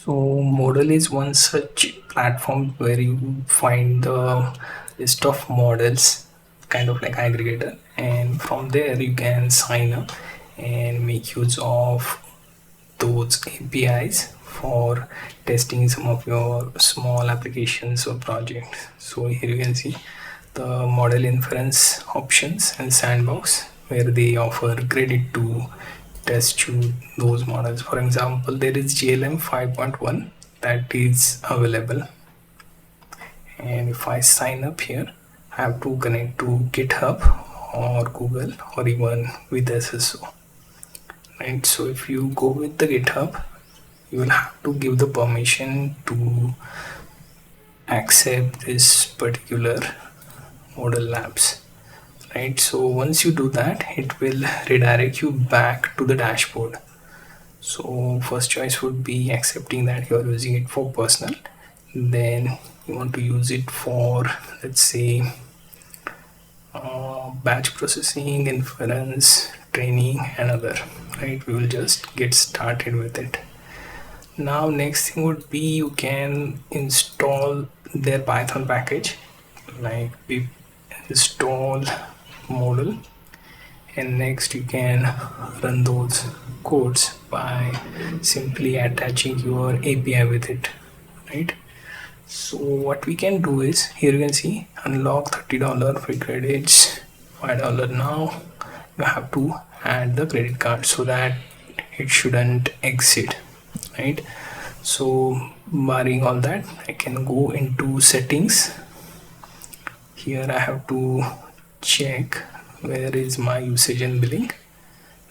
So Modal is one such platform where you find the list of models, kind of like aggregator, and from there you can sign up and make use of those APIs for testing some of your small applications or projects. So here you can see the model inference options and sandbox where they offer credit to test you those models. For example, there is GLM 5.1 that is available, and if I sign up here, I have to connect to GitHub or Google or even with SSO. Right, so if you go with the GitHub, you will have to give the permission to accept this particular model labs. Right, so once you do that, it will redirect you back to the dashboard. So first choice would be accepting that you are using it for personal, then you want to use it for, let's say, batch processing, inference, training, and other. Right, we will just get started with it. Now next thing would be you can install their Python package, like we install Modal, and next you can run those codes by simply attaching your API with it. Right, so what we can do is, here you can see unlock $30 free credits, $5 now. You have to add the credit card so that it shouldn't exit. Right, so barring all that, I can go into settings. Here I have to check where is my usage and billing,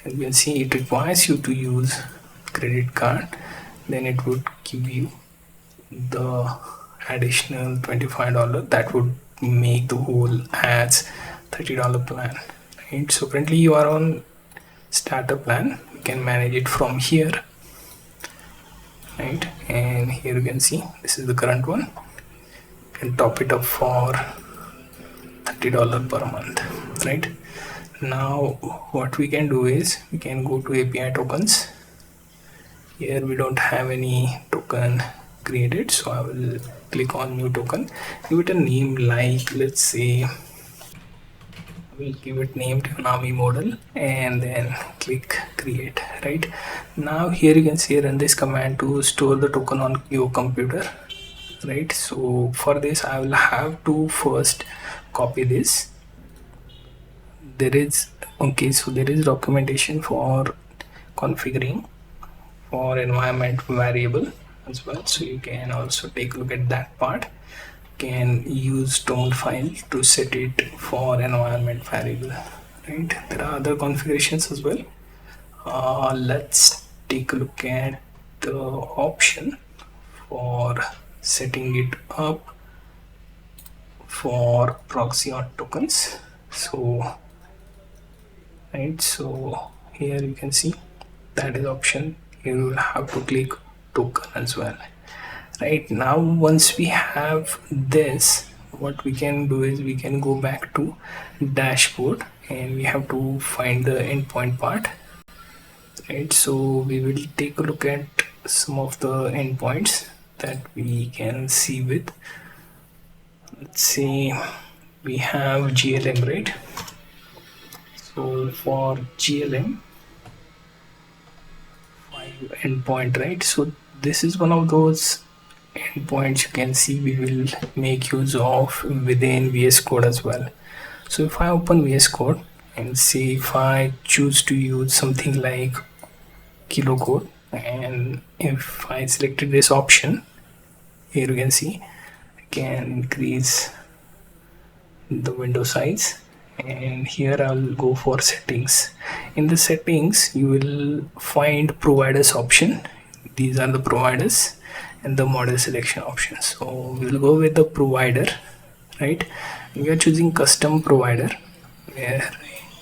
and you can see it requires you to use credit card, then it would give you the additional $25 that would make the whole as $30 plan. Right, so currently you are on starter plan, you can manage it from here. Right, and here you can see this is the current one. You can top it up for $30 per month. Right, now what we can do is we can go to API tokens. Here we don't have any token created, so I will click on new token, give it a name like, let's say, we'll give it name DevNami model, and then click create. Right, now here you can see run this command to store the token on your computer. Right, so for this I will have to first copy this. There is so there is documentation for configuring for environment variable as well, so you can also take a look at that part. Can use tone file to set it for environment variable. Right, there are other configurations as well. Let's take a look at the option for setting it up for proxy on tokens. So right, so here you can see that is option. Here you will have to click token as well. Right, now once we have this, what we can do is we can go back to dashboard and we have to find the endpoint part. Right, so we will take a look at some of the endpoints that we can see with, let's say we have GLM. Right, so for GLM 5 endpoint, right, so this is one of those endpoints you can see we will make use of within VS Code as well. So if I open VS Code and see, if I choose to use something like kilocode, and if I selected this option, here you can see I can increase the window size, and here I'll go for settings. In the settings you will find providers option. These are the providers and the model selection options. So we'll go with the provider. Right, we are choosing custom provider, where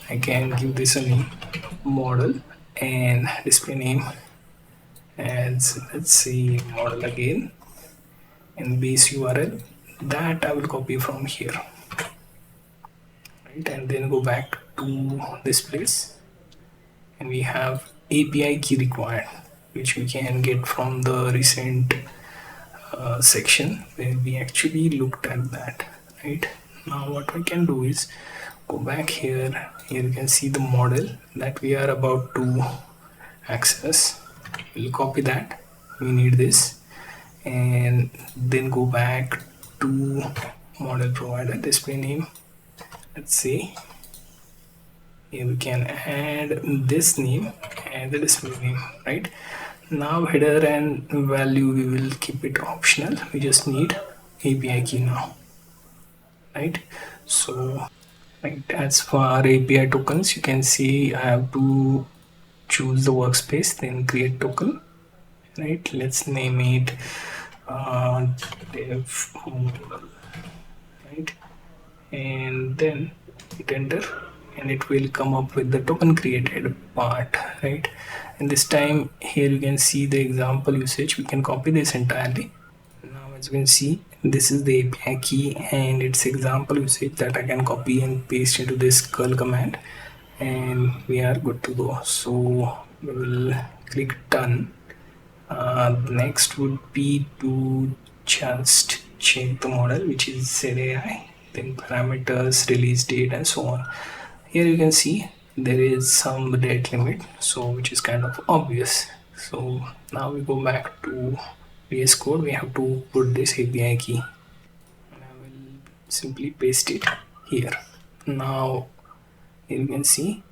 I can give this a name model and display name as, let's say, model again, and base URL that I will copy from here. Right, and then go back to this place, and we have API key required. which we can get from the recent section where we actually looked at that, right? Now what we can do is go back here. Here you can see the model that we are about to access. We'll copy that, we need this, and then go back to model provider display name. Let's see, here we can add this name and the display name, right? Now header and value we will keep it optional, we just need API key now, right? So right, as for API tokens, you can see I have to choose the workspace, then create token, right? Let's name it dev modal, right? And then hit enter, and it will come up with the token created part, right? And this time here you can see the example usage. We can copy this entirely. Now as you can see, this is the API key and its example usage that I can copy and paste into this curl command, and we are good to go. So we will click done. Next would be to just check the model, which is Z.ai, then parameters, release date, and so on. Here you can see there is some date limit, so which is kind of obvious. So now we go back to VS Code. We have to put this API key. I will simply paste it here. Now here you can see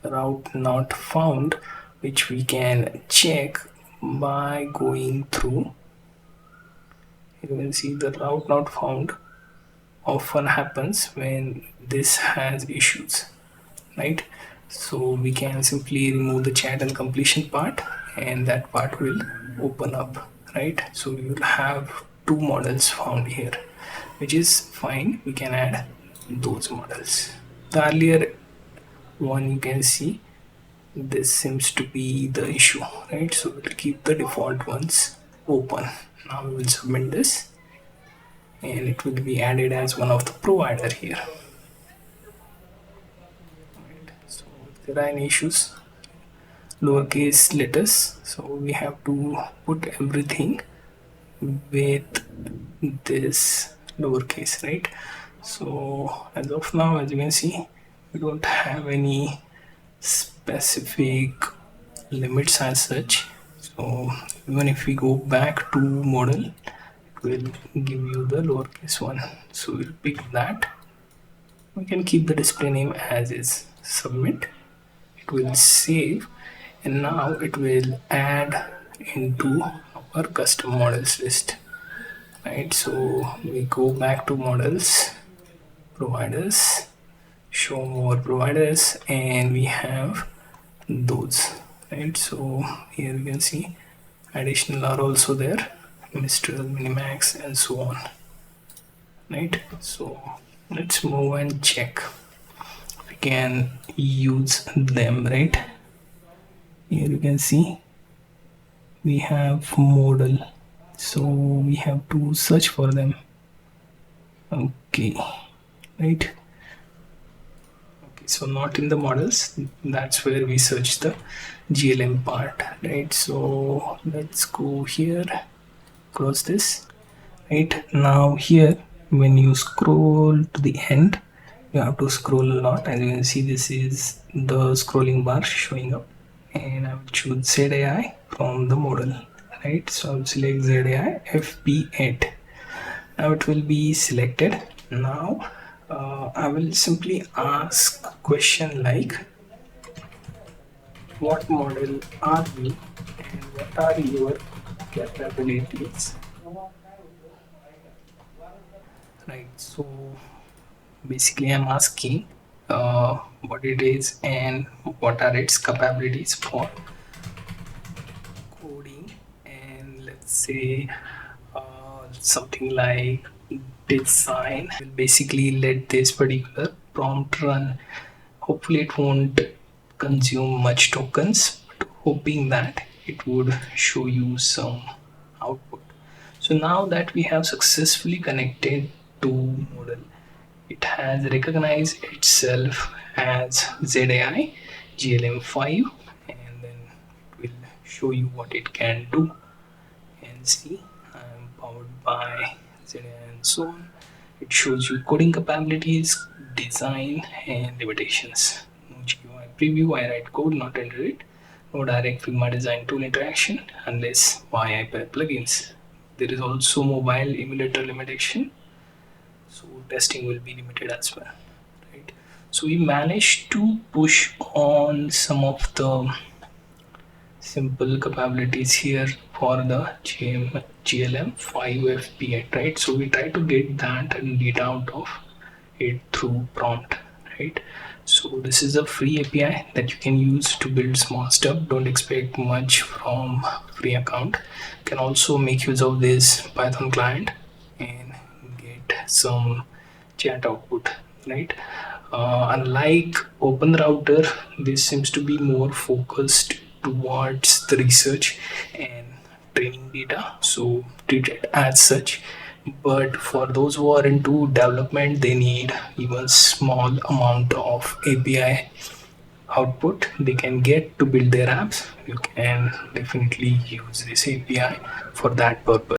route not found, which we can check by going through. You can see the route not found often happens when this has issues, right? So we can simply remove the chat and completion part, and that part will open up, right? So we will have two models found here, which is fine. We can add those models. The earlier one, you can see this seems to be the issue, right? So we'll keep the default ones open. Now we will submit this, and it will be added as one of the provider here. Right. So if there are any issues, lowercase letters, so we have to put everything with this lowercase, right? So as of now, as you can see, we don't have any specific limits as such. So even if we go back to model, it will give you the lowercase one. So we'll pick that. We can keep the display name as is. Submit. It will save, and now it will add into our custom models list, right? So we go back to models, providers, show more providers, and we have those, right? So here you can see additional are also there, Mistral, Minimax, and so on, right? So let's move and check we can use them, right? Here you can see we have modal, so we have to search for them. Okay, right? Okay, so not in the models, that's where we search the GLM part, right? So let's go here, close this. Right now here, when you scroll to the end, you have to scroll a lot. As you can see, this is the scrolling bar showing up, and I will choose Z.ai from the model, right? So I will select Z.ai FP8. Now it will be selected. Now I will simply ask a question like, what model are you and what are your capabilities? Right, so basically I'm asking what it is and what are its capabilities for coding, and let's say something like design. Will basically let this particular prompt run. Hopefully it won't consume much tokens, but hoping that it would show you some output. So now that we have successfully connected to model, it has recognized itself as Z.ai GLM 5, and then it will show you what it can do. And see, I'm powered by Z.ai and so on. It shows you coding capabilities, design, and limitations. No GUI preview, I write code, not enter it. No direct Figma design tool interaction unless via plugins. There is also mobile emulator limitation, so testing will be limited as well. Right. So we managed to push on some of the simple capabilities here for the GLM 5 FP8, right? So we try to get that data out of it through prompt, right? So this is a free API that you can use to build small stuff. Don't expect much from free account. You can also make use of this Python client and get some chat output, right? Unlike open router, this seems to be more focused towards the research and training data, so treat it as such. But for those who are into development, they need even small amount of API output they can get to build their apps. You can definitely use this API for that purpose.